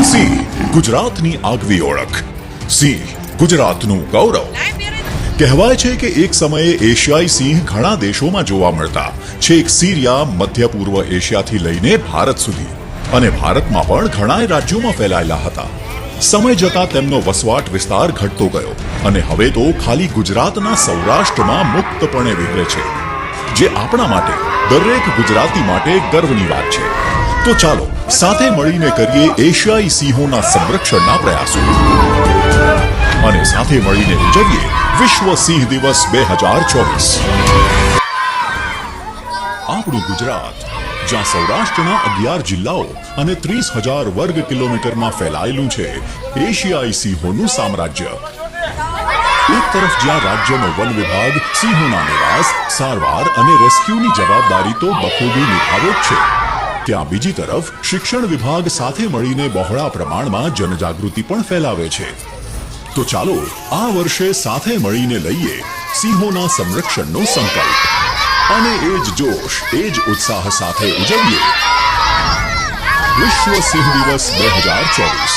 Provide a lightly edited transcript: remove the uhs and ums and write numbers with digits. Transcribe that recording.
સિંહ ગુજરાતની આગવી ઓળખ, સિંહ ગુજરાતનું ગૌરવ. કહેવાય છે કે એક સમયે એશિયાઈ સિંહ ઘણા દેશોમાં જોવા મળતા, છેક સિરિયા, મધ્ય પૂર્વ એશિયાથી લઈને ભારત સુધી, અને ભારતમાં પણ ઘણા રાજ્યોમાં ફેલાયેલા હતા. સમય જતાં તેમનો વસવાટ વિસ્તાર ઘટતો ગયો અને હવે તો ખાલી ગુજરાતના સૌરાષ્ટ્રમાં મુક્તપણે વિહરે છે, જે આપણા માટે, દરેક ગુજરાતી માટે ગર્વની વાત છે. તો ચાલો સાથે મળીને કરીએ એશિયાઈ સિંહોના સંરક્ષણના પ્રયાસો અને સાથે મળીને ઉજવીએ વિશ્વ સિંહ દિવસ 2024. આપણું ગુજરાત, જ્યાં સૌરાષ્ટ્રના 11 જિલ્લાઓ અને 30,000 વર્ગ કિલોમીટરમાં ફેલાયેલું છે એશિયાઈ સિંહોનું સામ્રાજ્ય. એક તરફ જ્યાં રાજ્યનો વન વિભાગ સિંહોના નિવાસ, સારવાર અને રેસ્ક્યુની જવાબદારી તો બખૂબી નિભાવે જ છે, ત્યાં બીજી તરફ શિક્ષણ વિભાગ સાથે મળીને બહોળા પ્રમાણમાં જનજાગૃતિ પણ ફેલાવે છે. તો ચાલો આ વર્ષે સાથે મળીને લઈએ સિંહોના સંરક્ષણનો સંકલ્પ અને એ જ જોશ, એ જ ઉત્સાહ સાથે ઉજવીએ વિશ્વ સિંહ દિવસ 2024.